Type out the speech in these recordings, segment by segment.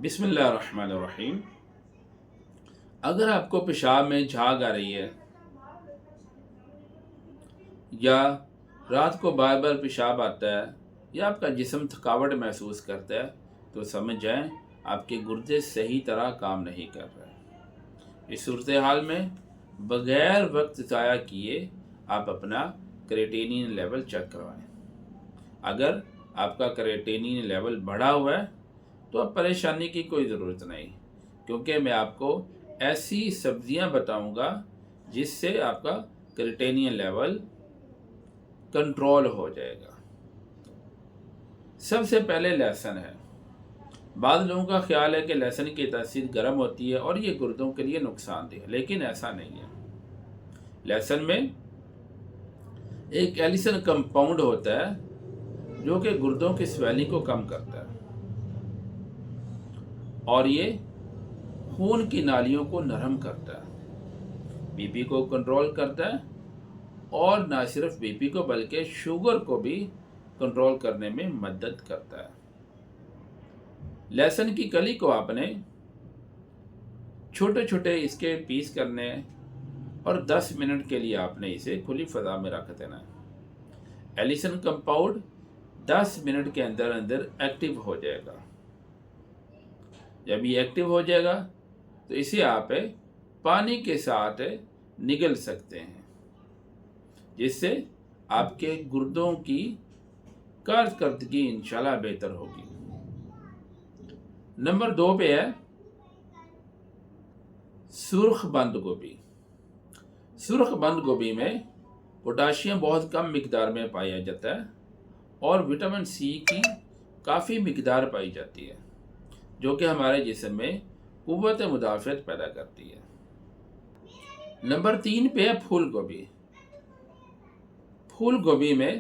بسم اللہ الرحمن الرحیم۔ اگر آپ کو پیشاب میں جھاگ آ رہی ہے یا رات کو بار بار پیشاب آتا ہے یا آپ کا جسم تھکاوٹ محسوس کرتا ہے تو سمجھ جائیں آپ کے گردے صحیح طرح کام نہیں کر رہے۔ اس صورتحال میں بغیر وقت ضائع کیے آپ اپنا کریٹینین لیول چیک کروائیں۔ اگر آپ کا کریٹینین لیول بڑھا ہوا ہے تو اب پریشانی کی کوئی ضرورت نہیں، کیونکہ میں آپ کو ایسی سبزیاں بتاؤں گا جس سے آپ کا کریٹینین لیول کنٹرول ہو جائے گا۔ سب سے پہلے لہسن ہے۔ بعض لوگوں کا خیال ہے کہ لہسن کی تاثیر گرم ہوتی ہے اور یہ گردوں کے لیے نقصان دہ ہے، لیکن ایسا نہیں ہے۔ لہسن میں ایک ایلیسن کمپاؤنڈ ہوتا ہے جو کہ گردوں کی سویلنگ کو کم کرتا ہے اور یہ خون کی نالیوں کو نرم کرتا ہے، بی پی کو کنٹرول کرتا ہے اور نہ صرف بی پی کو بلکہ شوگر کو بھی کنٹرول کرنے میں مدد کرتا ہے۔ لہسن کی کلی کو آپ نے چھوٹے چھوٹے اس کے پیس کرنے اور 10 منٹ کے لیے آپ نے اسے کھلی فضا میں رکھ دینا ہے۔ ایلیسن کمپاؤنڈ 10 منٹ کے اندر اندر ایکٹیو ہو جائے گا۔ جب یہ ایکٹیو ہو جائے گا تو اسے آپ پانی کے ساتھ نگل سکتے ہیں، جس سے آپ کے گردوں کی کارکردگی انشاءاللہ بہتر ہوگی۔ نمبر 2 پہ ہے سرخ بند گوبھی۔ سرخ بند گوبھی میں پوٹاشیم بہت کم مقدار میں پایا جاتا ہے اور وٹامن سی کی کافی مقدار پائی جاتی ہے، جو کہ ہمارے جسم میں قوت مدافعت پیدا کرتی ہے۔ نمبر 3 پہ ہے پھول گوبھی۔ پھول گوبھی میں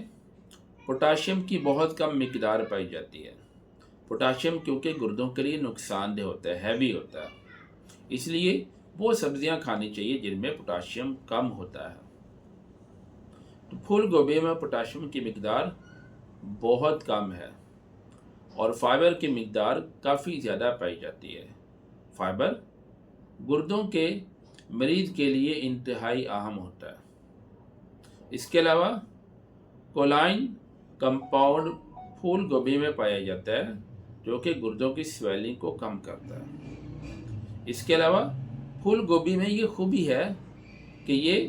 پوٹاشیم کی بہت کم مقدار پائی جاتی ہے۔ پوٹاشیم کیونکہ گردوں کے لیے نقصان دہ ہوتا ہے، ہیوی ہوتا ہے، اس لیے وہ سبزیاں کھانی چاہیے جن میں پوٹاشیم کم ہوتا ہے۔ تو پھول گوبھی میں پوٹاشیم کی مقدار بہت کم ہے اور فائبر کی مقدار کافی زیادہ پائی جاتی ہے۔ فائبر گردوں کے مریض کے لیے انتہائی اہم ہوتا ہے۔ اس کے علاوہ کولائن کمپاؤنڈ پھول گوبھی میں پایا جاتا ہے جو کہ گردوں کی سویلنگ کو کم کرتا ہے۔ اس کے علاوہ پھول گوبھی میں یہ خوبی ہے کہ یہ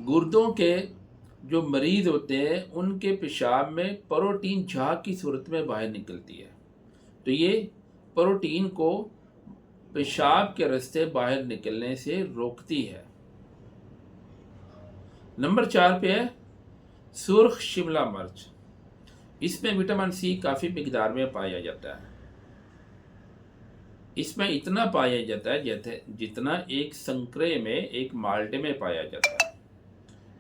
گردوں کے جو مریض ہوتے ہیں ان کے پیشاب میں پروٹین جھاگ کی صورت میں باہر نکلتی ہے، تو یہ پروٹین کو پیشاب کے راستے باہر نکلنے سے روکتی ہے۔ نمبر 4 پہ ہے سرخ شملہ مرچ۔ اس میں وٹامن سی کافی مقدار میں پایا جاتا ہے۔ اس میں اتنا پایا جاتا ہے جتنا ایک سنکرے میں ایک مالٹے میں پایا جاتا ہے،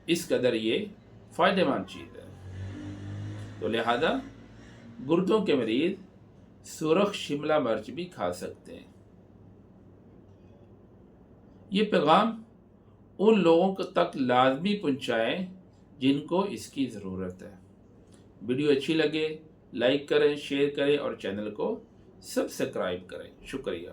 اس قدر یہ فائدہ مند چیز ہے۔ تو لہذا گردوں کے مریض سرخ شملہ مرچ بھی کھا سکتے ہیں۔ یہ پیغام ان لوگوں تک لازمی پہنچائیں جن کو اس کی ضرورت ہے۔ ویڈیو اچھی لگے لائک کریں، شیئر کریں اور چینل کو سبسکرائب کریں۔ شکریہ۔